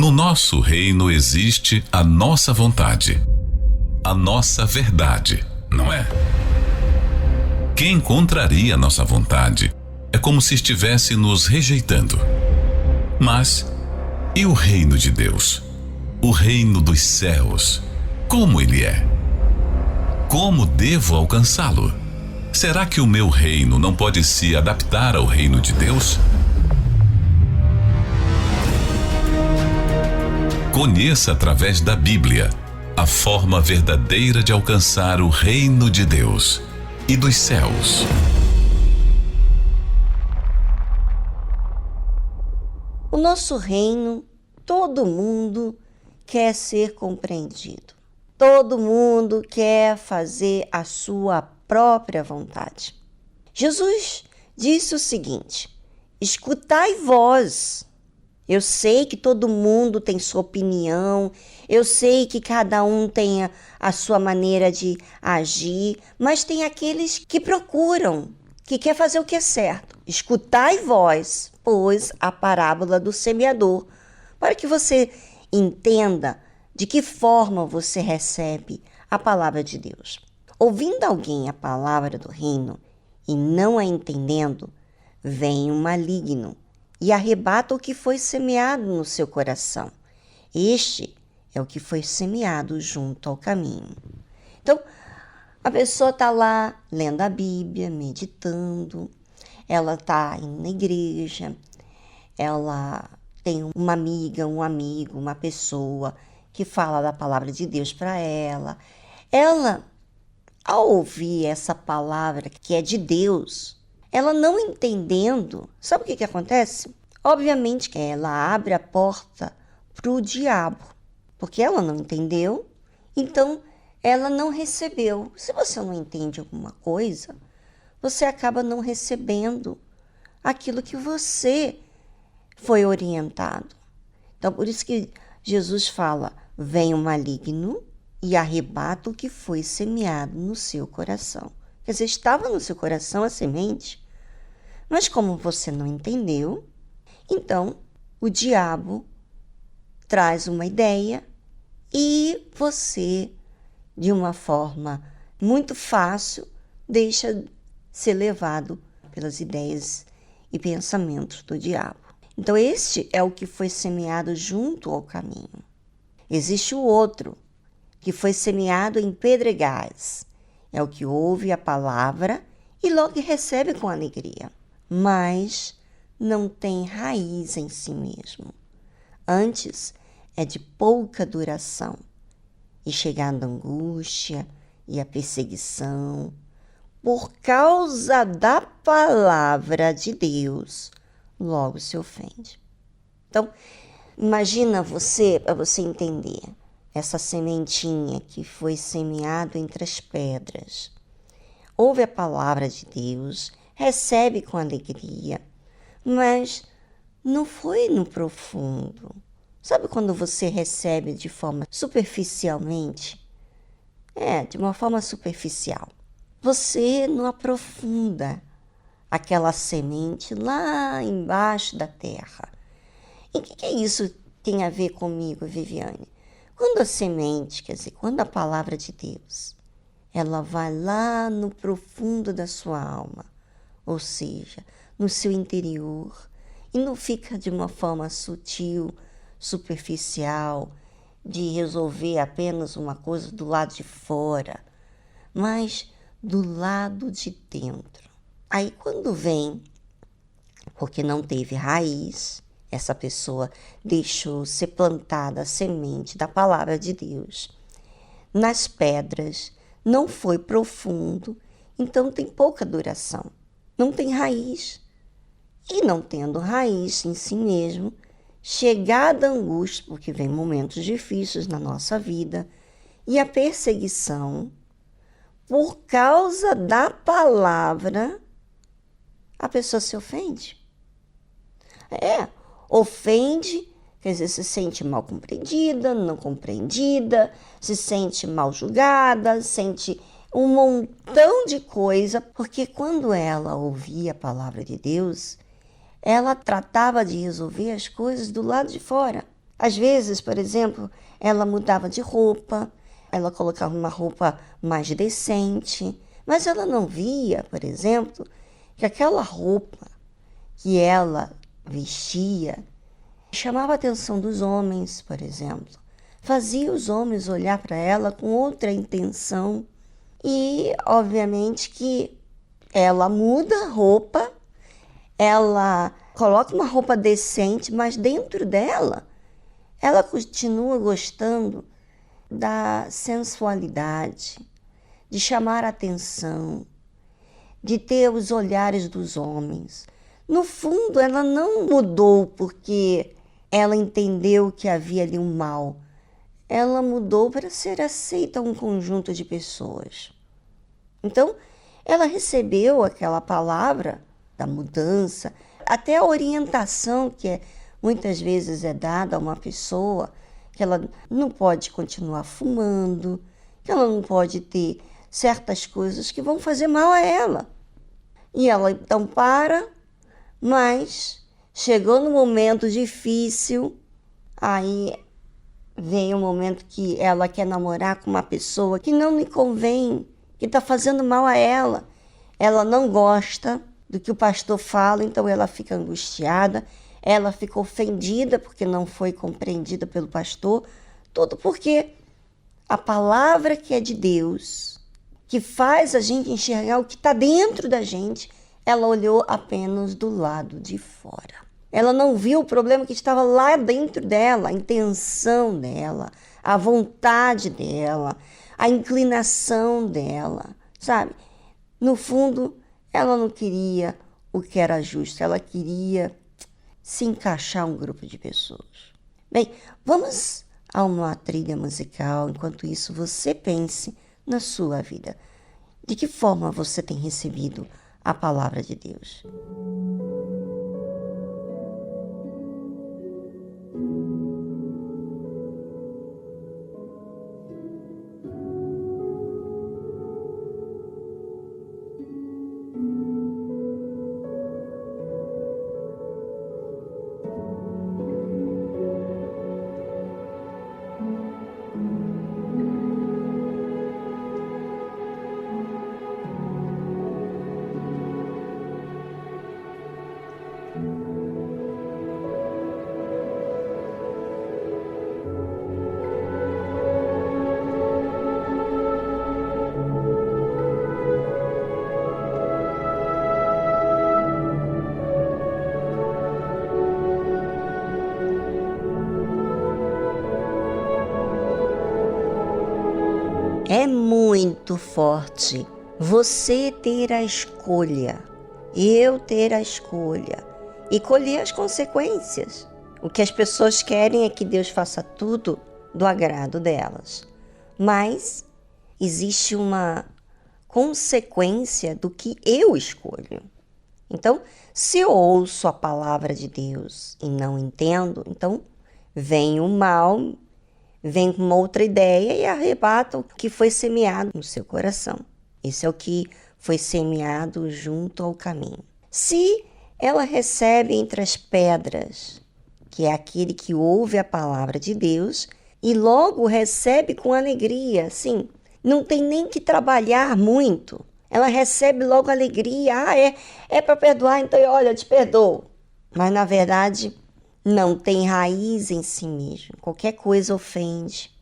No nosso reino existe a nossa vontade, a nossa verdade, não é? Quem contraria nossa vontade é como se estivesse nos rejeitando. Mas e o reino de Deus? O reino dos céus, como ele é? Como devo alcançá-lo? Será que o meu reino não pode se adaptar ao reino de Deus? Conheça através da Bíblia a forma verdadeira de alcançar o reino de Deus e dos céus. O nosso reino, todo mundo quer ser compreendido. Todo mundo quer fazer a sua própria vontade. Jesus disse o seguinte: escutai vós. Eu sei que todo mundo tem sua opinião, eu sei que cada um tem a sua maneira de agir, mas tem aqueles que procuram, que quer fazer o que é certo. Escutai vós, pois, a parábola do semeador, para que você entenda de que forma você recebe a palavra de Deus. Ouvindo alguém a palavra do reino e não a entendendo, vem o maligno e arrebata o que foi semeado no seu coração. Este é o que foi semeado junto ao caminho. Então, a pessoa está lá lendo a Bíblia, meditando, ela está indo na igreja, ela tem uma amiga, um amigo, uma pessoa que fala da palavra de Deus para ela. Ela, ao ouvir essa palavra que é de Deus, ela não entendendo, sabe o que acontece? Obviamente que ela abre a porta para o diabo, porque ela não entendeu, então ela não recebeu. Se você não entende alguma coisa, você acaba não recebendo aquilo que você foi orientado. Então, por isso que Jesus fala, vem o maligno e arrebata o que foi semeado no seu coração. Quer dizer, estava no seu coração a semente, mas como você não entendeu, então o diabo traz uma ideia e você, de uma forma muito fácil, deixa ser levado pelas ideias e pensamentos do diabo. Então este é o que foi semeado junto ao caminho. Existe o outro, que foi semeado em pedregais. É o que ouve a palavra e logo recebe com alegria, mas não tem raiz em si mesmo. Antes é de pouca duração e chegando a angústia e a perseguição, por causa da palavra de Deus, logo se ofende. Então, imagina você, para você entender, essa sementinha que foi semeado entre as pedras. Ouve a palavra de Deus, recebe com alegria, mas não foi no profundo. Sabe quando você recebe de forma superficialmente? De uma forma superficial. Você não aprofunda aquela semente lá embaixo da terra. E o que isso tem a ver comigo, Viviane? Quando a semente, quer dizer, quando a palavra de Deus, ela vai lá no profundo da sua alma, ou seja, no seu interior, e não fica de uma forma sutil, superficial, de resolver apenas uma coisa do lado de fora, mas do lado de dentro. Aí quando vem, porque não teve raiz, essa pessoa deixou ser plantada a semente da palavra de Deus nas pedras, não foi profundo, então tem pouca duração, não tem raiz. E não tendo raiz em si mesmo, chegada a angústia, porque vem momentos difíceis na nossa vida, e a perseguição, por causa da palavra, a pessoa se ofende. Ofende, quer dizer, se sente mal compreendida, não compreendida, se sente mal julgada, sente um montão de coisa, porque quando ela ouvia a palavra de Deus, ela tratava de resolver as coisas do lado de fora. Às vezes, por exemplo, ela mudava de roupa, ela colocava uma roupa mais decente, mas ela não via, por exemplo, que aquela roupa que ela vestia chamava a atenção dos homens, por exemplo. Fazia os homens olhar para ela com outra intenção. E, obviamente, que ela muda a roupa, ela coloca uma roupa decente, mas dentro dela, ela continua gostando da sensualidade, de chamar a atenção, de ter os olhares dos homens. No fundo, ela não mudou porque ela entendeu que havia ali um mal. Ela mudou para ser aceita a um conjunto de pessoas. Então, ela recebeu aquela palavra da mudança, até a orientação que muitas vezes é dada a uma pessoa, que ela não pode continuar fumando, que ela não pode ter certas coisas que vão fazer mal a ela. E ela então para, mas chegou no momento difícil, aí vem um momento que ela quer namorar com uma pessoa que não lhe convém, que está fazendo mal a ela. Ela não gosta do que o pastor fala, então ela fica angustiada, ela fica ofendida porque não foi compreendida pelo pastor, tudo porque a palavra que é de Deus, que faz a gente enxergar o que está dentro da gente, ela olhou apenas do lado de fora. Ela não viu o problema que estava lá dentro dela, a intenção dela, a vontade dela, a inclinação dela, sabe? No fundo, ela não queria o que era justo, ela queria se encaixar um grupo de pessoas. Bem, vamos a uma trilha musical. Enquanto isso, você pense na sua vida. De que forma você tem recebido a palavra de Deus? É muito forte você ter a escolha, eu ter a escolha e colher as consequências. O que as pessoas querem é que Deus faça tudo do agrado delas, mas existe uma consequência do que eu escolho. Então, se eu ouço a palavra de Deus e não entendo, então vem o mal, vem com uma outra ideia e arrebata o que foi semeado no seu coração. Esse é o que foi semeado junto ao caminho. Se ela recebe entre as pedras, que é aquele que ouve a palavra de Deus e logo recebe com alegria, assim, não tem nem que trabalhar muito. Ela recebe logo alegria. É para perdoar, então olha, eu te perdoo. Mas na verdade não tem raiz em si mesmo. Qualquer coisa ofende.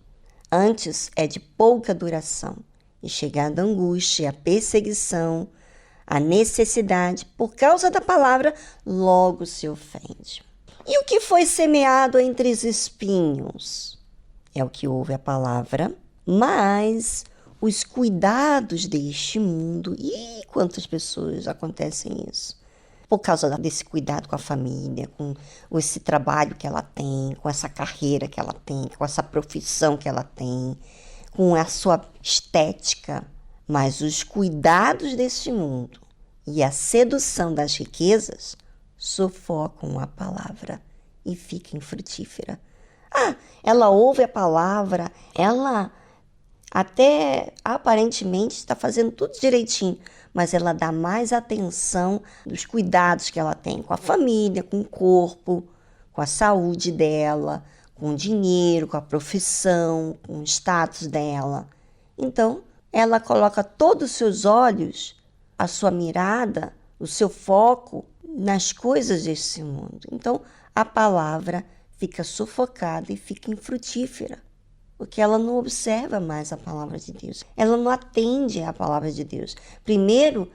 Antes é de pouca duração. E chegando a angústia, a perseguição, a necessidade, por causa da palavra, logo se ofende. E o que foi semeado entre os espinhos? É o que ouve a palavra, mas os cuidados deste mundo. E quantas pessoas acontecem isso? Por causa desse cuidado com a família, com esse trabalho que ela tem, com essa carreira que ela tem, com essa profissão que ela tem, com a sua estética. Mas os cuidados deste mundo e a sedução das riquezas sufocam a palavra e fica infrutífera. Ela ouve a palavra, ela até aparentemente está fazendo tudo direitinho, mas ela dá mais atenção dos cuidados que ela tem com a família, com o corpo, com a saúde dela, com o dinheiro, com a profissão, com o status dela. Então, ela coloca todos os seus olhos, a sua mirada, o seu foco nas coisas desse mundo. Então, a palavra fica sufocada e fica infrutífera, porque ela não observa mais a palavra de Deus. Ela não atende à palavra de Deus. Primeiro,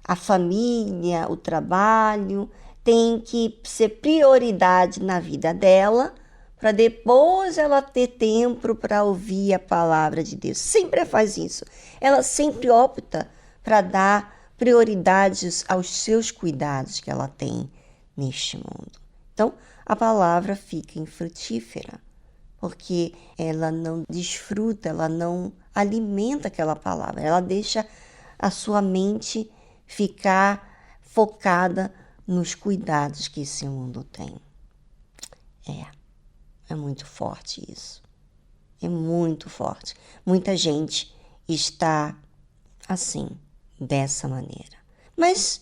a família, o trabalho, tem que ser prioridade na vida dela, para depois ela ter tempo para ouvir a palavra de Deus. Sempre faz isso. Ela sempre opta para dar prioridades aos seus cuidados que ela tem neste mundo. Então, a palavra fica infrutífera, porque ela não desfruta, ela não alimenta aquela palavra. Ela deixa a sua mente ficar focada nos cuidados que esse mundo tem. É muito forte isso. É muito forte. Muita gente está assim, dessa maneira. Mas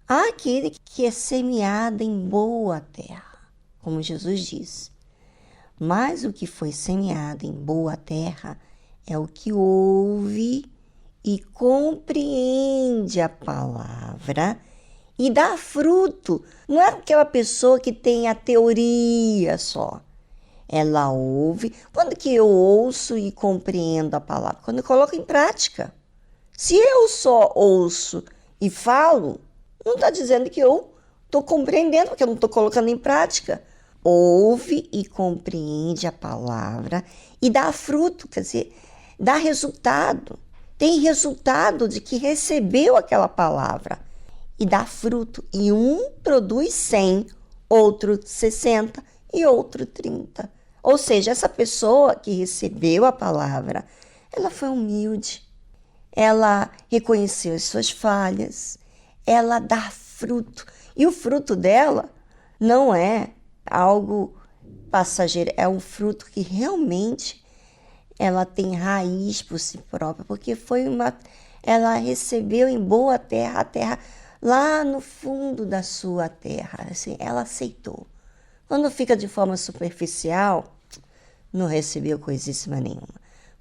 há aquele que é semeado em boa terra, como Jesus disse. Mas o que foi semeado em boa terra é o que ouve e compreende a palavra e dá fruto. Não é aquela pessoa que tem a teoria só. Ela ouve. Quando que eu ouço e compreendo a palavra? Quando eu coloco em prática. Se eu só ouço e falo, não está dizendo que eu estou compreendendo, porque eu não estou colocando em prática. Ouve e compreende a palavra e dá fruto, quer dizer, dá resultado. Tem resultado de que recebeu aquela palavra e dá fruto. E um produz 100, outro 60 e outro 30. Ou seja, essa pessoa que recebeu a palavra, ela foi humilde, ela reconheceu as suas falhas, ela dá fruto. E o fruto dela não é algo passageiro, é um fruto que realmente ela tem raiz por si própria, porque ela recebeu em boa terra, a terra lá no fundo da sua terra, assim, ela aceitou. Quando fica de forma superficial, não recebeu coisíssima nenhuma.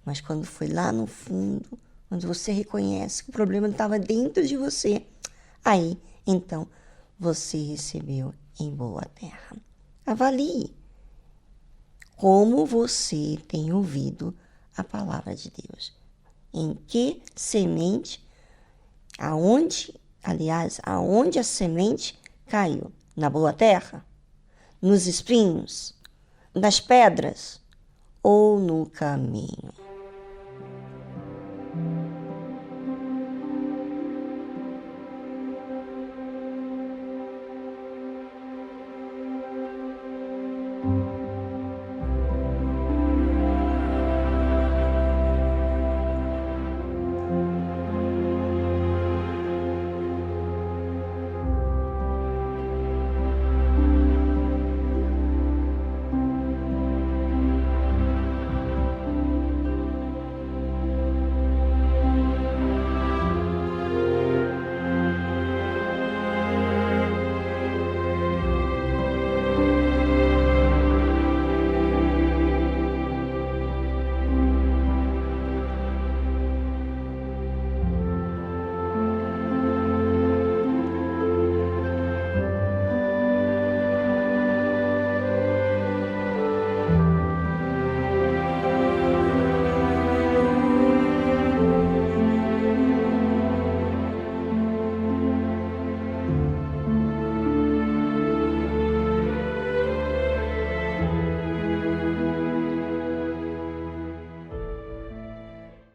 Mas quando foi lá no fundo, quando você reconhece que o problema estava dentro de você, aí, então, você recebeu em boa terra. Avalie como você tem ouvido a palavra de Deus. Em que semente, aonde a semente caiu? Na boa terra? Nos espinhos? Nas pedras? Ou no caminho?